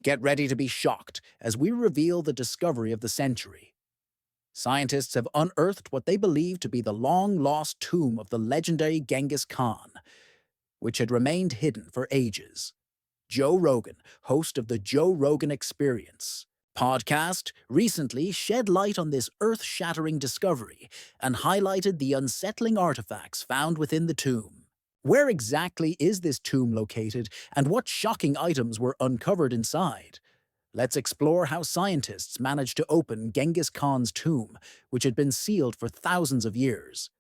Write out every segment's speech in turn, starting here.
Get ready to be shocked as we reveal the discovery of the century. Scientists have unearthed what they believe to be the long-lost tomb of the legendary Genghis Khan, which had remained hidden for ages. Joe Rogan, host of the Joe Rogan Experience podcast, recently shed light on this earth-shattering discovery and highlighted the unsettling artifacts found within the tomb. Where exactly is this tomb located, and what shocking items were uncovered inside? Let's explore how scientists managed to open Genghis Khan's tomb, which had been sealed for thousands of years.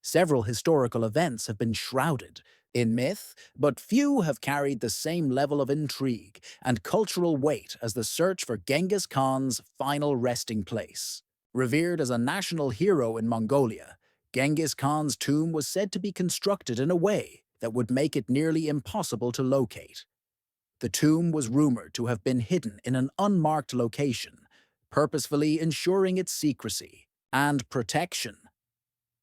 Several historical events have been shrouded in myth, but few have carried the same level of intrigue and cultural weight as the search for Genghis Khan's final resting place. Revered as a national hero in Mongolia, Genghis Khan's tomb was said to be constructed in a way that would make it nearly impossible to locate. The tomb was rumored to have been hidden in an unmarked location, purposefully ensuring its secrecy and protection.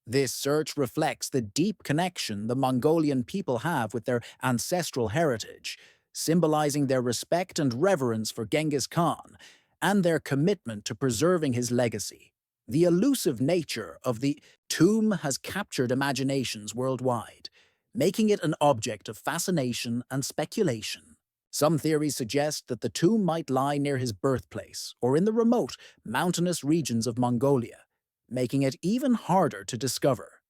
This search reflects the deep connection the Mongolian people have with their ancestral heritage, symbolizing their respect and reverence for Genghis Khan and their commitment to preserving his legacy. The elusive nature of the tomb has captured imaginations worldwide, making it an object of fascination and speculation. Some theories suggest that the tomb might lie near his birthplace or in the remote, mountainous regions of Mongolia, making it even harder to discover.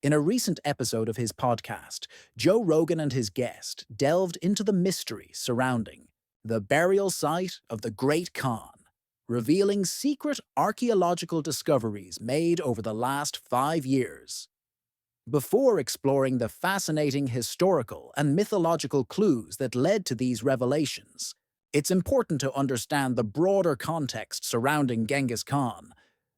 In a recent episode of his podcast, Joe Rogan and his guest delved into the mystery surrounding the burial site of the Great Khan, revealing secret archaeological discoveries made over the last 5 years. Before exploring the fascinating historical and mythological clues that led to these revelations, it's important to understand the broader context surrounding Genghis Khan,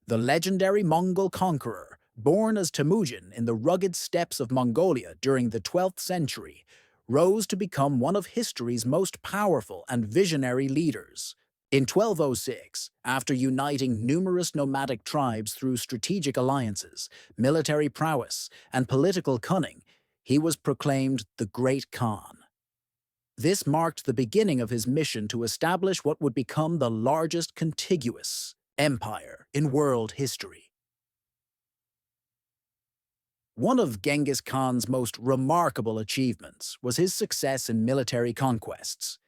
the legendary Mongol conqueror, born as Temujin in the rugged steppes of Mongolia during the 12th century, rose to become one of history's most powerful and visionary leaders. In 1206, after uniting numerous nomadic tribes through strategic alliances, military prowess, and political cunning, he was proclaimed the Great Khan. This marked the beginning of his mission to establish what would become the largest contiguous empire in world history. One of Genghis Khan's most remarkable achievements was his success in military conquests.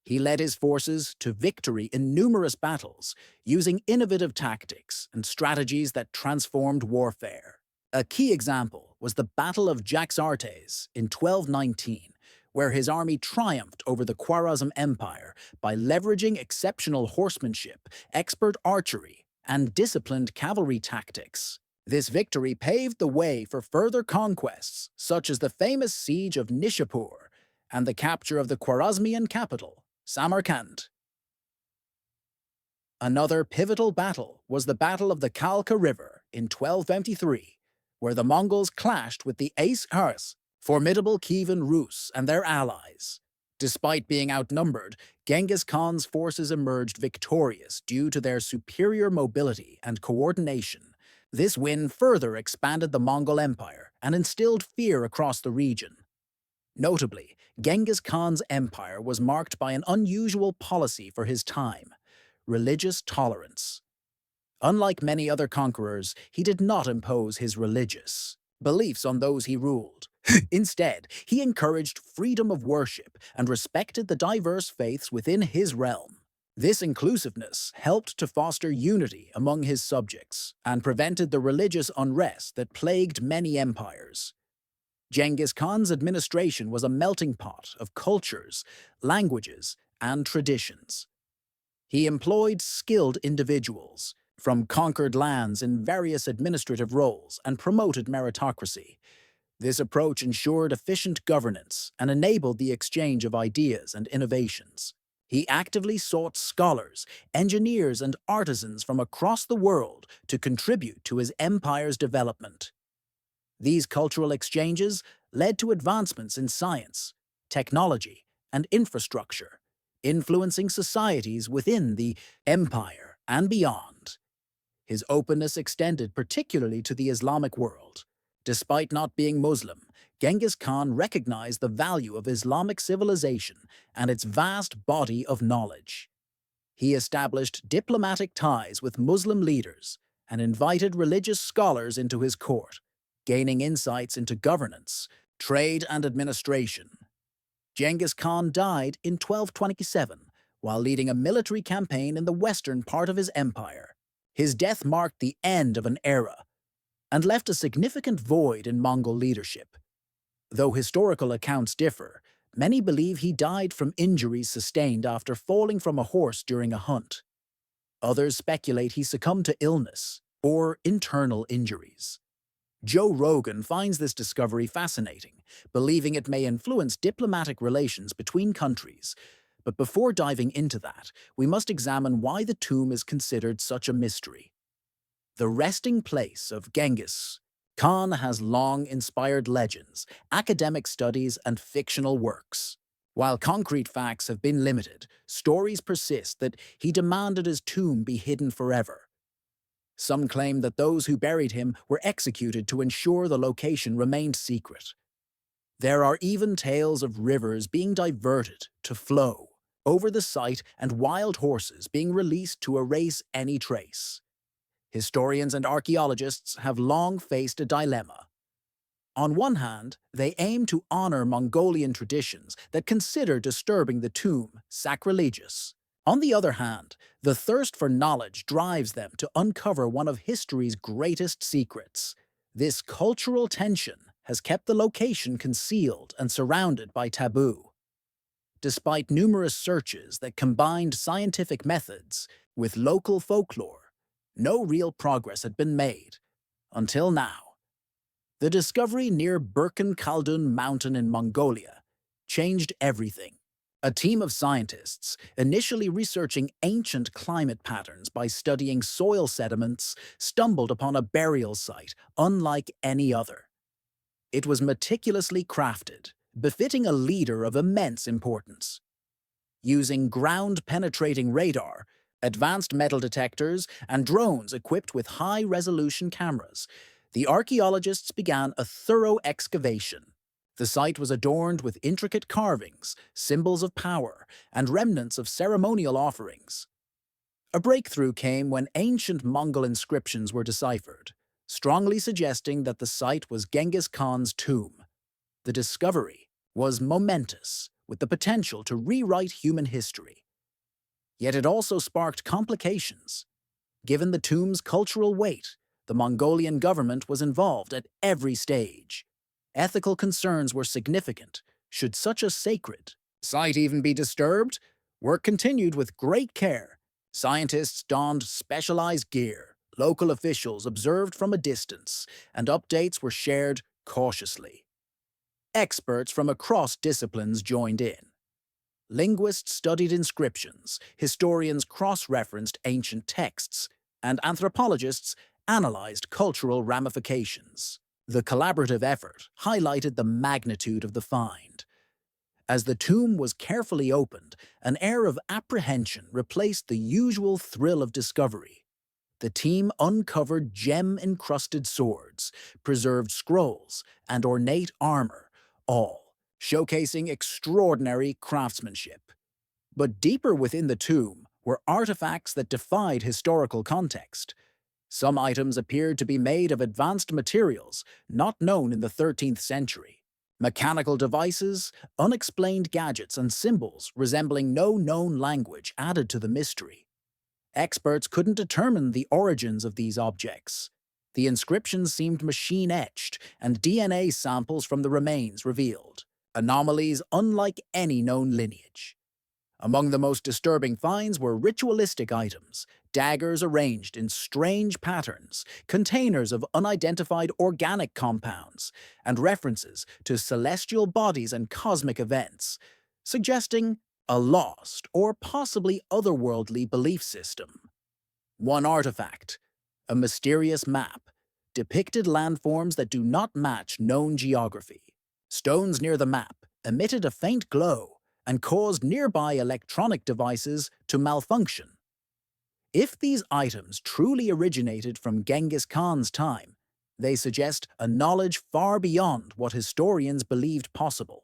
He led his forces to victory in numerous battles, using innovative tactics and strategies that transformed warfare. A key example was the Battle of Jaxartes in 1219, where his army triumphed over the Khwarezm Empire by leveraging exceptional horsemanship, expert archery, and disciplined cavalry tactics. This victory paved the way for further conquests, such as the famous siege of Nishapur and the capture of the Khwarezmian capital, Samarkand. Another pivotal battle was the Battle of the Kalka River in 1223, where the Mongols clashed with the Ais-Khars, formidable Kievan Rus and their allies. Despite being outnumbered, Genghis Khan's forces emerged victorious due to their superior mobility and coordination. This win further expanded the Mongol Empire and instilled fear across the region. Notably, Genghis Khan's empire was marked by an unusual policy for his time: religious tolerance. Unlike many other conquerors, he did not impose his religious beliefs on those he ruled. Instead, he encouraged freedom of worship and respected the diverse faiths within his realm. This inclusiveness helped to foster unity among his subjects and prevented the religious unrest that plagued many empires. Genghis Khan's administration was a melting pot of cultures, languages, and traditions. He employed skilled individuals from conquered lands in various administrative roles and promoted meritocracy. This approach ensured efficient governance and enabled the exchange of ideas and innovations. He actively sought scholars, engineers, and artisans from across the world to contribute to his empire's development. These cultural exchanges led to advancements in science, technology, and infrastructure, influencing societies within the empire and beyond. His openness extended particularly to the Islamic world, Despite not being Muslim, Genghis Khan recognized the value of Islamic civilization and its vast body of knowledge. He established diplomatic ties with Muslim leaders and invited religious scholars into his court, gaining insights into governance, trade, and administration. Genghis Khan died in 1227 while leading a military campaign in the western part of his empire. His death marked the end of an era and left a significant void in Mongol leadership. Though historical accounts differ, many believe he died from injuries sustained after falling from a horse during a hunt. Others speculate he succumbed to illness or internal injuries. Joe Rogan finds this discovery fascinating, believing it may influence diplomatic relations between countries. But before diving into that, we must examine why the tomb is considered such a mystery. The resting place of Genghis Khan has long inspired legends, academic studies, and fictional works. While concrete facts have been limited, stories persist that he demanded his tomb be hidden forever. Some claim that those who buried him were executed to ensure the location remained secret. There are even tales of rivers being diverted to flow over the site and wild horses being released to erase any trace. Historians and archaeologists have long faced a dilemma. On one hand, they aim to honor Mongolian traditions that consider disturbing the tomb sacrilegious. On the other hand, the thirst for knowledge drives them to uncover one of history's greatest secrets. This cultural tension has kept the location concealed and surrounded by taboo. Despite numerous searches that combined scientific methods with local folklore, no real progress had been made, until now. The discovery near Birken Khaldun Mountain in Mongolia changed everything. A team of scientists, initially researching ancient climate patterns by studying soil sediments, stumbled upon a burial site unlike any other. It was meticulously crafted, befitting a leader of immense importance. Using ground-penetrating radar, advanced metal detectors, and drones equipped with high-resolution cameras, the archaeologists began a thorough excavation. The site was adorned with intricate carvings, symbols of power, and remnants of ceremonial offerings. A breakthrough came when ancient Mongol inscriptions were deciphered, strongly suggesting that the site was Genghis Khan's tomb. The discovery was momentous, with the potential to rewrite human history. Yet it also sparked complications. Given the tomb's cultural weight, the Mongolian government was involved at every stage. Ethical concerns were significant. Should such a sacred site even be disturbed? Work continued with great care. Scientists donned specialized gear, local officials observed from a distance, and updates were shared cautiously. Experts from across disciplines joined in. Linguists studied inscriptions, historians cross-referenced ancient texts, and anthropologists analyzed cultural ramifications. The collaborative effort highlighted the magnitude of the find. As the tomb was carefully opened, an air of apprehension replaced the usual thrill of discovery. The team uncovered gem-encrusted swords, preserved scrolls, and ornate armor, all showcasing extraordinary craftsmanship. But deeper within the tomb were artifacts that defied historical context. Some items appeared to be made of advanced materials not known in the 13th century. Mechanical devices, unexplained gadgets, and symbols resembling no known language added to the mystery. Experts couldn't determine the origins of these objects. The inscriptions seemed machine-etched, and DNA samples from the remains revealed anomalies unlike any known lineage. Among the most disturbing finds were ritualistic items, daggers arranged in strange patterns, containers of unidentified organic compounds, and references to celestial bodies and cosmic events, suggesting a lost or possibly otherworldly belief system. One artifact, a mysterious map, depicted landforms that do not match known geography. Stones near the map emitted a faint glow and caused nearby electronic devices to malfunction. If these items truly originated from Genghis Khan's time, They suggest a knowledge far beyond what historians believed possible.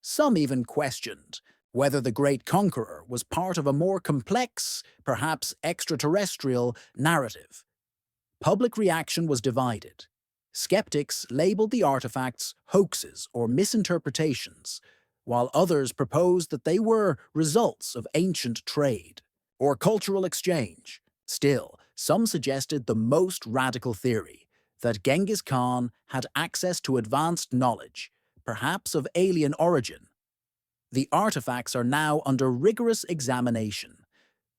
Some even questioned whether the great conqueror was part of a more complex, perhaps extraterrestrial, narrative. Public reaction was divided. Skeptics labeled the artifacts hoaxes or misinterpretations, while others proposed that they were results of ancient trade or cultural exchange. Still, some suggested the most radical theory, that Genghis Khan had access to advanced knowledge, perhaps of alien origin. The artifacts are now under rigorous examination.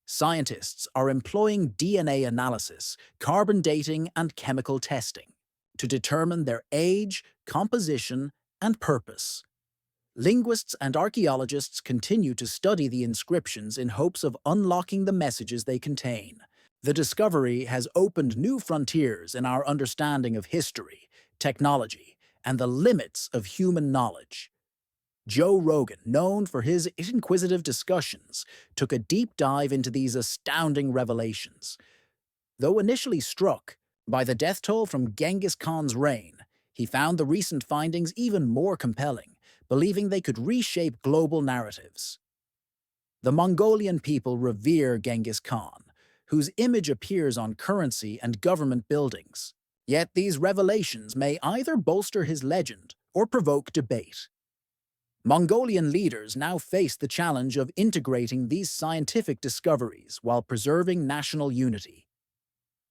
Scientists are employing DNA analysis, carbon dating, and chemical testing to determine their age, composition, and purpose. Linguists and archaeologists continue to study the inscriptions in hopes of unlocking the messages they contain. The discovery has opened new frontiers in our understanding of history, technology, and the limits of human knowledge. Joe Rogan, known for his inquisitive discussions, took a deep dive into these astounding revelations. Though initially struck by the death toll from Genghis Khan's reign, he found the recent findings even more compelling, believing they could reshape global narratives. The Mongolian people revere Genghis Khan, whose image appears on currency and government buildings. Yet these revelations may either bolster his legend or provoke debate. Mongolian leaders now face the challenge of integrating these scientific discoveries while preserving national unity.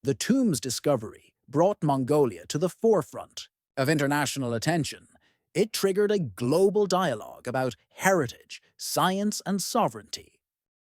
The tomb's discovery brought Mongolia to the forefront of international attention. It triggered a global dialogue about heritage, science, and sovereignty.